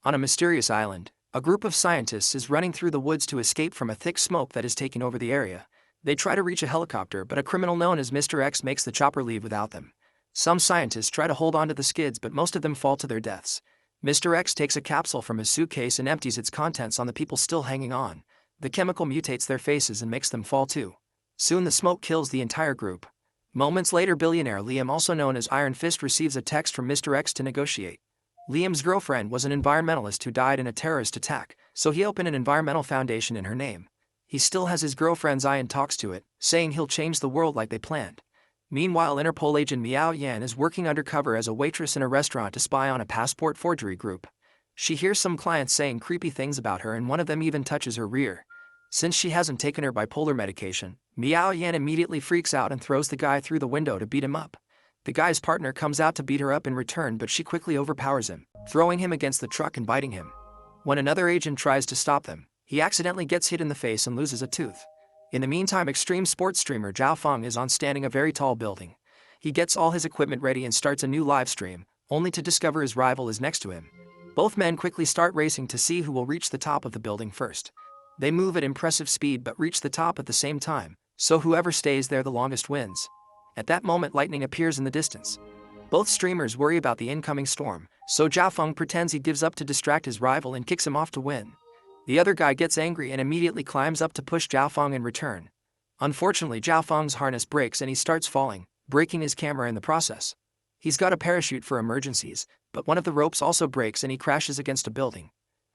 On a mysterious island, a group of scientists is running through the woods to escape from a thick smoke that is taking over the area. They try to reach a helicopter, but a criminal known as Mr. X makes the chopper leave without them. Some scientists try to hold on to the skids, but most of them fall to their deaths. Mr. X takes a capsule from his suitcase and empties its contents on the people still hanging on. The chemical mutates their faces and makes them fall too. Soon the smoke kills the entire group. Moments later, billionaire Liam, also known as Iron Fist, receives a text from Mr. X to negotiate. Liam's girlfriend was an environmentalist who died in a terrorist attack, so he opened an environmental foundation in her name. He still has his girlfriend's eye and talks to it, saying he'll change the world like they planned. Meanwhile, Interpol agent Miao Yan is working undercover as a waitress in a restaurant to spy on a passport forgery group. She hears some clients saying creepy things about her, and one of them even touches her rear. Since she hasn't taken her bipolar medication, Miao Yan immediately freaks out and throws the guy through the window to beat him up. The guy's partner comes out to beat her up in return, but she quickly overpowers him, throwing him against the truck and biting him. When another agent tries to stop them, he accidentally gets hit in the face and loses a tooth. In the meantime, extreme sports streamer Zhao Feng is on standing a very tall building. He gets all his equipment ready and starts a new live stream, only to discover his rival is next to him. Both men quickly start racing to see who will reach the top of the building first. They move at impressive speed but reach the top at the same time, so whoever stays there the longest wins. At that moment, lightning appears in the distance. Both streamers worry about the incoming storm, so Zhao Feng pretends he gives up to distract his rival and kicks him off to win. The other guy gets angry and immediately climbs up to push Zhao Feng in return. Unfortunately, Zhao Feng's harness breaks and he starts falling, breaking his camera in the process. He's got a parachute for emergencies, but one of the ropes also breaks and he crashes against a building.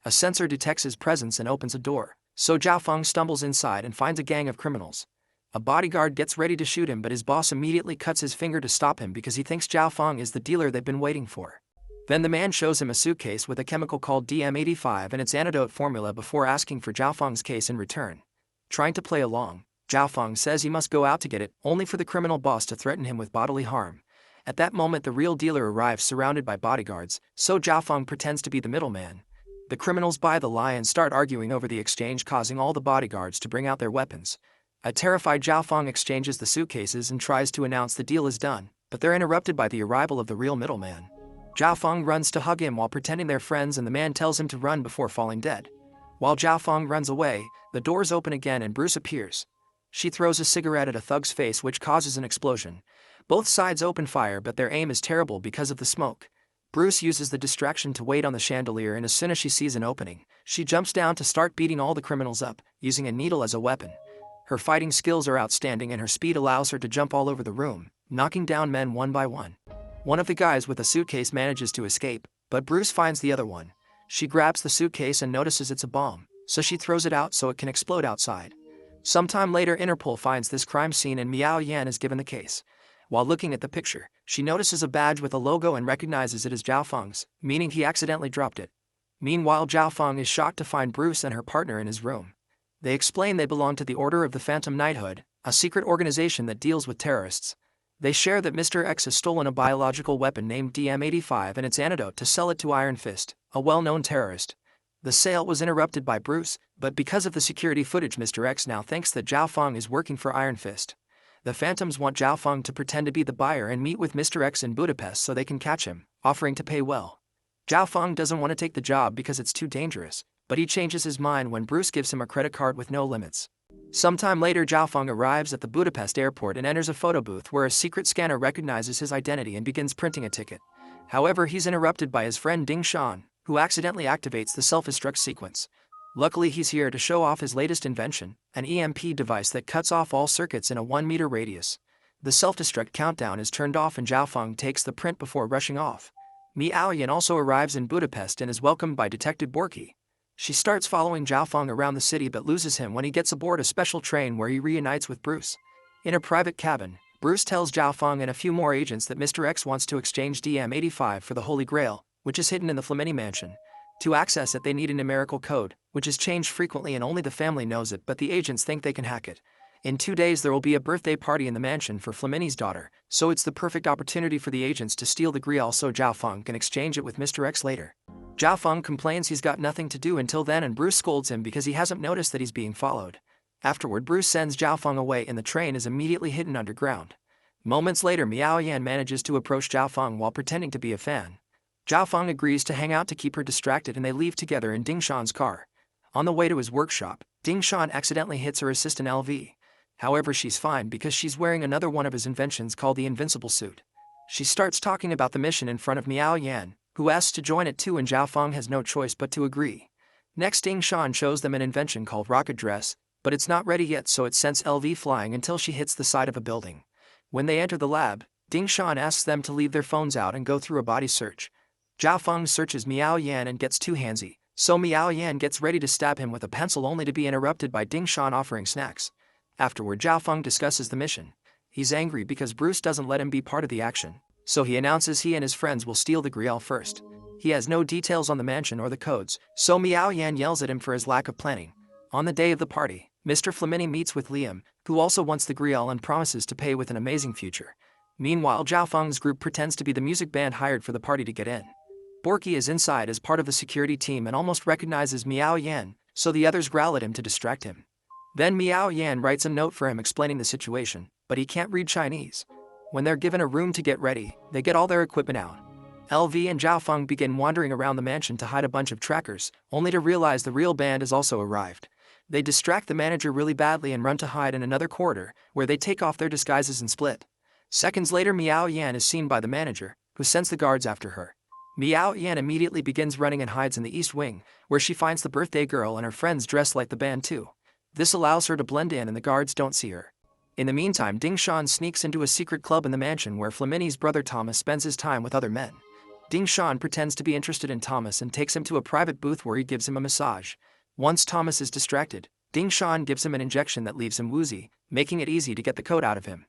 A sensor detects his presence and opens a door, so Zhao Feng stumbles inside and finds a gang of criminals. A bodyguard gets ready to shoot him, but his boss immediately cuts his finger to stop him because he thinks Zhao Feng is the dealer they've been waiting for. Then the man shows him a suitcase with a chemical called DM85 and its antidote formula before asking for Zhao Feng's case in return. Trying to play along, Zhao Feng says he must go out to get it, only for the criminal boss to threaten him with bodily harm. At that moment, the real dealer arrives surrounded by bodyguards, so Zhao Feng pretends to be the middleman. The criminals buy the lie and start arguing over the exchange, causing all the bodyguards to bring out their weapons. A terrified Zhao Feng exchanges the suitcases and tries to announce the deal is done, but they're interrupted by the arrival of the real middleman. Zhao Feng runs to hug him while pretending they're friends, and the man tells him to run before falling dead. While Zhao Feng runs away, the doors open again and Bruce appears. She throws a cigarette at a thug's face, which causes an explosion. Both sides open fire, but their aim is terrible because of the smoke. Bruce uses the distraction to wait on the chandelier, and as soon as she sees an opening, she jumps down to start beating all the criminals up, using a needle as a weapon. Her fighting skills are outstanding and her speed allows her to jump all over the room, knocking down men one by one. One of the guys with a suitcase manages to escape, but Bruce finds the other one. She grabs the suitcase and notices it's a bomb, so she throws it out so it can explode outside. Sometime later, Interpol finds this crime scene and Miao Yan is given the case. While looking at the picture, she notices a badge with a logo and recognizes it as Zhao Feng's, meaning he accidentally dropped it. Meanwhile, Zhao Feng is shocked to find Bruce and her partner in his room. They explain they belong to the Order of the Phantom Knighthood, a secret organization that deals with terrorists. They share that Mr. X has stolen a biological weapon named DM85 and its antidote to sell it to Iron Fist, a well-known terrorist. The sale was interrupted by Bruce, but because of the security footage, Mr. X now thinks that Zhao Feng is working for Iron Fist. The Phantoms want Zhao Feng to pretend to be the buyer and meet with Mr. X in Budapest so they can catch him, offering to pay well. Zhao Feng doesn't want to take the job because it's too dangerous, but he changes his mind when Bruce gives him a credit card with no limits. Sometime later, Zhao Feng arrives at the Budapest airport and enters a photo booth where a secret scanner recognizes his identity and begins printing a ticket. However, he's interrupted by his friend Ding Shan, who accidentally activates the self-destruct sequence. Luckily, he's here to show off his latest invention, an EMP device that cuts off all circuits in a 1-meter radius. The self-destruct countdown is turned off and Zhao Feng takes the print before rushing off. Miao Yan also arrives in Budapest and is welcomed by Detective Borky. She starts following Zhao Feng around the city but loses him when he gets aboard a special train where he reunites with Bruce. In a private cabin, Bruce tells Zhao Feng and a few more agents that Mr. X wants to exchange DM85 for the Holy Grail, which is hidden in the Flamini mansion. To access it, they need a numerical code, which is changed frequently and only the family knows it, but the agents think they can hack it. In 2 days there will be a birthday party in the mansion for Flamini's daughter, so it's the perfect opportunity for the agents to steal the Grail so Zhao Feng can exchange it with Mr. X later. Zhao Feng complains he's got nothing to do until then and Bruce scolds him because he hasn't noticed that he's being followed. Afterward, Bruce sends Zhao Feng away and the train is immediately hidden underground. Moments later, Miao Yan manages to approach Zhao Feng while pretending to be a fan. Zhao Feng agrees to hang out to keep her distracted and they leave together in Ding Shan's car. On the way to his workshop, Ding Shan accidentally hits her assistant LV. However, she's fine because she's wearing another one of his inventions called the Invincible Suit. She starts talking about the mission in front of Miao Yan, who asks to join it too, and Zhao Feng has no choice but to agree. Next, Ding Shan shows them an invention called Rocket Dress, but it's not ready yet, so it sends LV flying until she hits the side of a building. When they enter the lab, Ding Shan asks them to leave their phones out and go through a body search. Zhao Feng searches Miao Yan and gets too handsy, so Miao Yan gets ready to stab him with a pencil only to be interrupted by Ding Shan offering snacks. Afterward, Zhao Feng discusses the mission. He's angry because Bruce doesn't let him be part of the action, so he announces he and his friends will steal the Grial first. He has no details on the mansion or the codes, so Miao Yan yells at him for his lack of planning. On the day of the party, Mr. Flamini meets with Liam, who also wants the Grial and promises to pay with an amazing future. Meanwhile, Zhao Feng's group pretends to be the music band hired for the party to get in. Borky is inside as part of the security team and almost recognizes Miao Yan, so the others growl at him to distract him. Then Miao Yan writes a note for him explaining the situation, but he can't read Chinese. When they're given a room to get ready, they get all their equipment out. LV and Zhao Feng begin wandering around the mansion to hide a bunch of trackers, only to realize the real band has also arrived. They distract the manager really badly and run to hide in another corridor, where they take off their disguises and split. Seconds later, Miao Yan is seen by the manager, who sends the guards after her. Miao Yan immediately begins running and hides in the east wing, where she finds the birthday girl and her friends dressed like the band too. This allows her to blend in and the guards don't see her. In the meantime, Ding Shan sneaks into a secret club in the mansion where Flamini's brother Thomas spends his time with other men. Ding Shan pretends to be interested in Thomas and takes him to a private booth where he gives him a massage. Once Thomas is distracted, Ding Shan gives him an injection that leaves him woozy, making it easy to get the code out of him.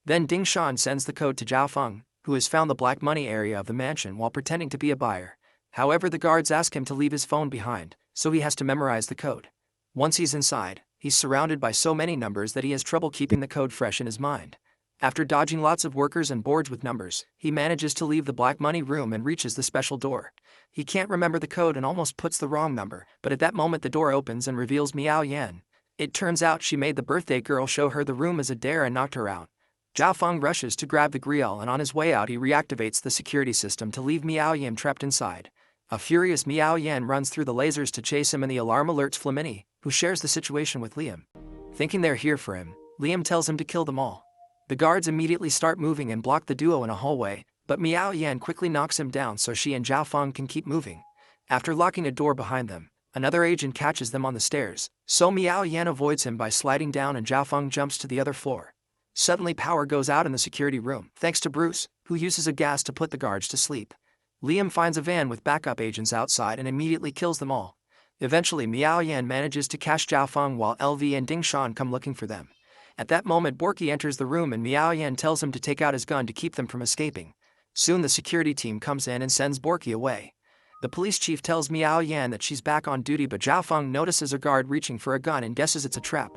Then Ding Shan sends the code to Zhao Feng, who has found the black money area of the mansion while pretending to be a buyer. However, the guards ask him to leave his phone behind, so he has to memorize the code. Once he's inside, he's surrounded by so many numbers that he has trouble keeping the code fresh in his mind. After dodging lots of workers and boards with numbers, he manages to leave the black money room and reaches the special door. He can't remember the code and almost puts the wrong number, but at that moment the door opens and reveals Miao Yan. It turns out she made the birthday girl show her the room as a dare and knocked her out. Zhao Feng rushes to grab the Grial and on his way out he reactivates the security system to leave Miao Yan trapped inside. A furious Miao Yan runs through the lasers to chase him and the alarm alerts Flamini, who shares the situation with Liam. Thinking they're here for him, Liam tells him to kill them all. The guards immediately start moving and block the duo in a hallway, but Miao Yan quickly knocks him down so she and Zhao Feng can keep moving. After locking a door behind them, another agent catches them on the stairs, so Miao Yan avoids him by sliding down and Zhao Feng jumps to the other floor. Suddenly power goes out in the security room, thanks to Bruce, who uses a gas to put the guards to sleep. Liam finds a van with backup agents outside and immediately kills them all. Eventually Miao Yan manages to catch Zhao Feng while LV and Ding Shan come looking for them. At that moment Borky enters the room and Miao Yan tells him to take out his gun to keep them from escaping. Soon the security team comes in and sends Borky away. The police chief tells Miao Yan that she's back on duty, but Zhao Feng notices a guard reaching for a gun and guesses it's a trap.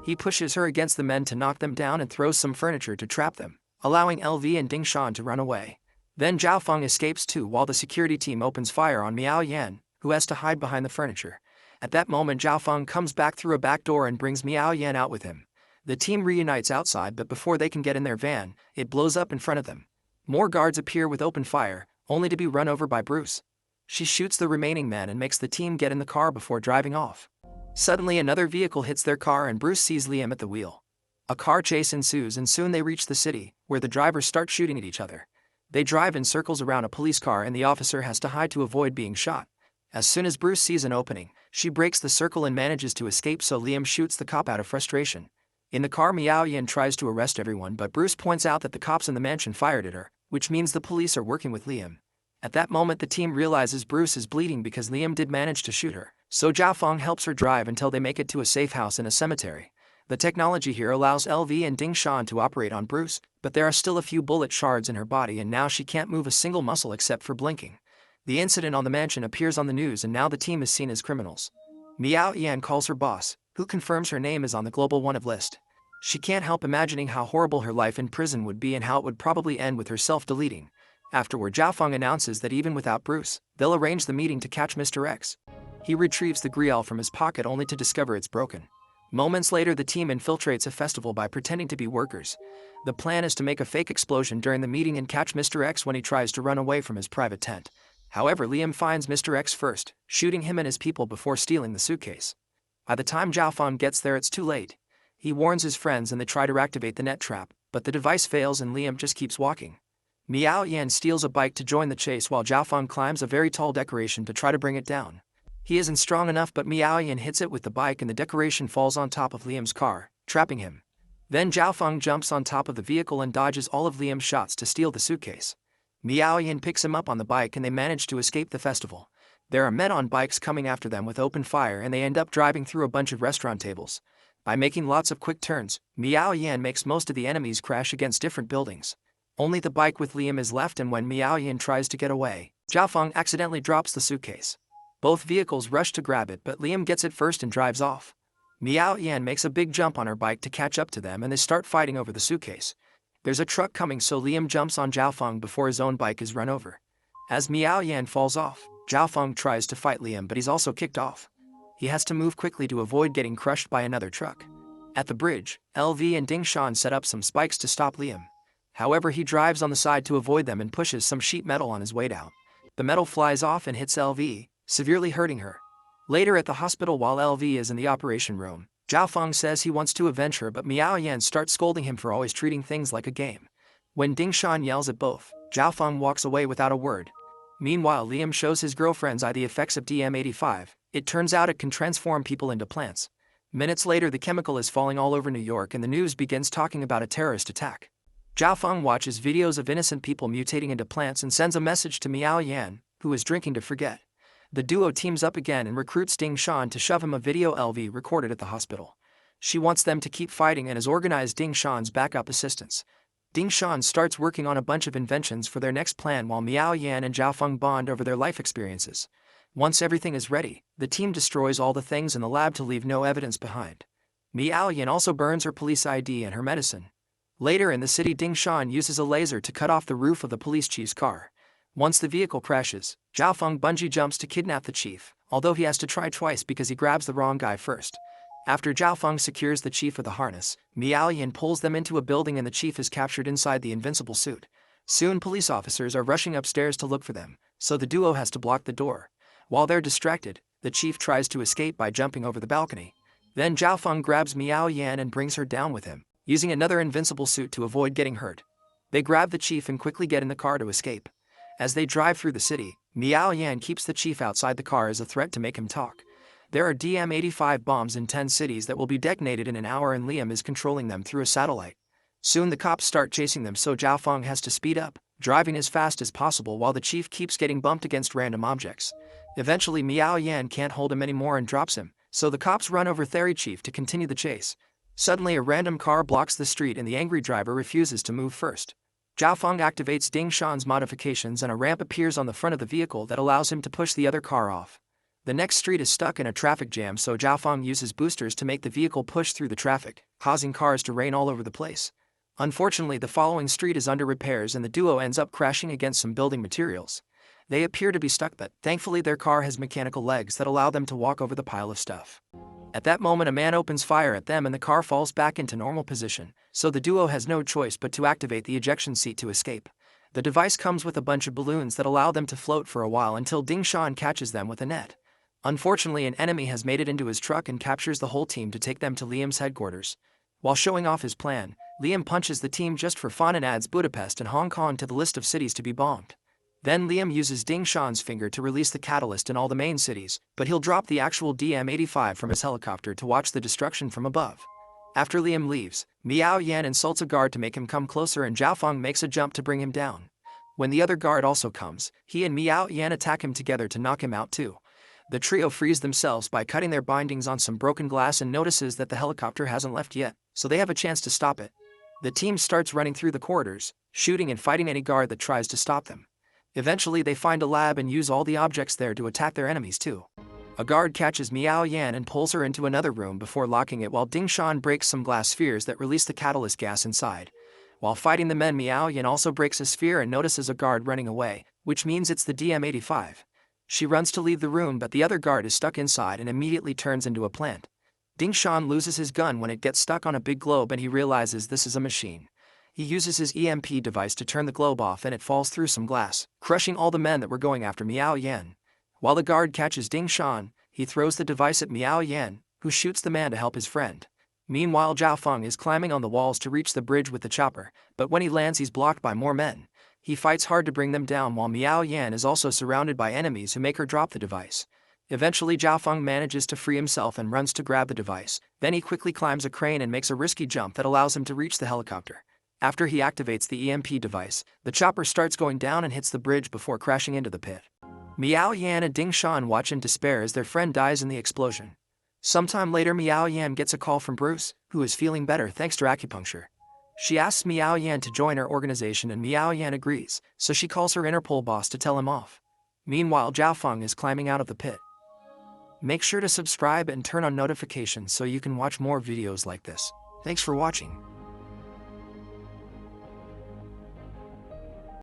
He pushes her against the men to knock them down and throws some furniture to trap them, allowing LV and Ding Shan to run away. Then Zhao Feng escapes too while the security team opens fire on Miao Yan, who has to hide behind the furniture. At that moment Zhao Feng comes back through a back door and brings Miao Yan out with him. The team reunites outside, but before they can get in their van, it blows up in front of them. More guards appear with open fire, only to be run over by Bruce. She shoots the remaining men and makes the team get in the car before driving off. Suddenly another vehicle hits their car and Bruce sees Liam at the wheel. A car chase ensues and soon they reach the city, where the drivers start shooting at each other. They drive in circles around a police car and the officer has to hide to avoid being shot. As soon as Bruce sees an opening, she breaks the circle and manages to escape, so Liam shoots the cop out of frustration. In the car Miao Yan tries to arrest everyone, but Bruce points out that the cops in the mansion fired at her, which means the police are working with Liam. At that moment the team realizes Bruce is bleeding because Liam did manage to shoot her, so Zhao Feng helps her drive until they make it to a safe house in a cemetery. The technology here allows LV and Ding Shan to operate on Bruce, but there are still a few bullet shards in her body and now she can't move a single muscle except for blinking. The incident on the mansion appears on the news and now the team is seen as criminals. Miao Yan calls her boss, who confirms her name is on the global wanted list. She can't help imagining how horrible her life in prison would be and how it would probably end with her self-deleting. Afterward, Zhao Feng announces that even without Bruce, they'll arrange the meeting to catch Mr. X. He retrieves the Grial from his pocket only to discover it's broken. Moments later the team infiltrates a festival by pretending to be workers. The plan is to make a fake explosion during the meeting and catch Mr. X when he tries to run away from his private tent. However, Liam finds Mr. X first, shooting him and his people before stealing the suitcase. By the time Zhao Feng gets there, it's too late. He warns his friends and they try to activate the net trap, but the device fails and Liam just keeps walking. Miao Yan steals a bike to join the chase while Zhao Feng climbs a very tall decoration to try to bring it down. He isn't strong enough, but Miao Yan hits it with the bike and the decoration falls on top of Liam's car, trapping him. Then Zhao Feng jumps on top of the vehicle and dodges all of Liam's shots to steal the suitcase. Miao Yan picks him up on the bike and they manage to escape the festival. There are men on bikes coming after them with open fire and they end up driving through a bunch of restaurant tables. By making lots of quick turns, Miao Yan makes most of the enemies crash against different buildings. Only the bike with Liam is left, and when Miao Yan tries to get away, Zhao Feng accidentally drops the suitcase. Both vehicles rush to grab it, but Liam gets it first and drives off. Miao Yan makes a big jump on her bike to catch up to them and they start fighting over the suitcase. There's a truck coming, so Liam jumps on Zhao Feng before his own bike is run over. As Miao Yan falls off, Zhao Feng tries to fight Liam, but he's also kicked off. He has to move quickly to avoid getting crushed by another truck. At the bridge, LV and Ding Shan set up some spikes to stop Liam. However, he drives on the side to avoid them and pushes some sheet metal on his way down. The metal flies off and hits LV, severely hurting her. Later at the hospital, while LV is in the operation room, Zhao Feng says he wants to avenge her, but Miao Yan starts scolding him for always treating things like a game. When Ding Shan yells at both, Zhao Feng walks away without a word. Meanwhile, Liam shows his girlfriend's eye the effects of DM85. It turns out it can transform people into plants. Minutes later, the chemical is falling all over New York and the news begins talking about a terrorist attack. Zhao Feng watches videos of innocent people mutating into plants and sends a message to Miao Yan, who is drinking to forget. The duo teams up again and recruits Ding Shan to shove him a video LV recorded at the hospital. She wants them to keep fighting and has organized Ding Shan's backup assistance. Ding Shan starts working on a bunch of inventions for their next plan while Miao Yan and Zhao Feng bond over their life experiences. Once everything is ready, the team destroys all the things in the lab to leave no evidence behind. Miao Yan also burns her police ID and her medicine. Later in the city, Ding Shan uses a laser to cut off the roof of the police chief's car. Once the vehicle crashes, Zhao Feng bungee jumps to kidnap the chief, although he has to try twice because he grabs the wrong guy first. After Zhao Feng secures the chief with a harness, Miao Yan pulls them into a building and the chief is captured inside the invincible suit. Soon police officers are rushing upstairs to look for them, so the duo has to block the door. While they're distracted, the chief tries to escape by jumping over the balcony. Then Zhao Feng grabs Miao Yan and brings her down with him, using another invincible suit to avoid getting hurt. They grab the chief and quickly get in the car to escape. As they drive through the city, Miao Yan keeps the chief outside the car as a threat to make him talk. There are DM85 bombs in 10 cities that will be detonated in an hour and Liam is controlling them through a satellite. Soon the cops start chasing them, so Zhao Feng has to speed up, driving as fast as possible while the chief keeps getting bumped against random objects. Eventually Miao Yan can't hold him anymore and drops him, so the cops run over Theory Chief to continue the chase. Suddenly a random car blocks the street and the angry driver refuses to move first. Zhao Feng activates Ding Shan's modifications and a ramp appears on the front of the vehicle that allows him to push the other car off. The next street is stuck in a traffic jam, so Zhao Feng uses boosters to make the vehicle push through the traffic, causing cars to rain all over the place. Unfortunately, the following street is under repairs and the duo ends up crashing against some building materials. They appear to be stuck, but thankfully their car has mechanical legs that allow them to walk over the pile of stuff. At that moment, a man opens fire at them and the car falls back into normal position, so the duo has no choice but to activate the ejection seat to escape. The device comes with a bunch of balloons that allow them to float for a while until Ding Shan catches them with a net. Unfortunately, an enemy has made it into his truck and captures the whole team to take them to Liam's headquarters. While showing off his plan, Liam punches the team just for fun and adds Budapest and Hong Kong to the list of cities to be bombed. Then Liam uses Ding Shan's finger to release the catalyst in all the main cities, but he'll drop the actual DM85 from his helicopter to watch the destruction from above. After Liam leaves, Miao Yan insults a guard to make him come closer and Zhao Feng makes a jump to bring him down. When the other guard also comes, he and Miao Yan attack him together to knock him out too. The trio frees themselves by cutting their bindings on some broken glass and notices that the helicopter hasn't left yet, so they have a chance to stop it. The team starts running through the corridors, shooting and fighting any guard that tries to stop them. Eventually they find a lab and use all the objects there to attack their enemies too. A guard catches Miao Yan and pulls her into another room before locking it while Ding Shan breaks some glass spheres that release the catalyst gas inside. While fighting the men, Miao Yan also breaks a sphere and notices a guard running away, which means it's the DM85. She runs to leave the room, but the other guard is stuck inside and immediately turns into a plant. Ding Shan loses his gun when it gets stuck on a big globe and he realizes this is a machine. He uses his EMP device to turn the globe off and it falls through some glass, crushing all the men that were going after Miao Yan. While the guard catches Ding Shan, he throws the device at Miao Yan, who shoots the man to help his friend. Meanwhile, Zhao Feng is climbing on the walls to reach the bridge with the chopper, but when he lands he's blocked by more men. He fights hard to bring them down while Miao Yan is also surrounded by enemies who make her drop the device. Eventually Zhao Feng manages to free himself and runs to grab the device, then he quickly climbs a crane and makes a risky jump that allows him to reach the helicopter. After he activates the EMP device, the chopper starts going down and hits the bridge before crashing into the pit. Miao Yan and Ding Shan watch in despair as their friend dies in the explosion. Sometime later Miao Yan gets a call from Bruce, who is feeling better thanks to acupuncture. She asks Miao Yan to join her organization and Miao Yan agrees, so she calls her Interpol boss to tell him off. Meanwhile, Zhao Feng is climbing out of the pit. Make sure to subscribe and turn on notifications so you can watch more videos like this. Thanks for watching.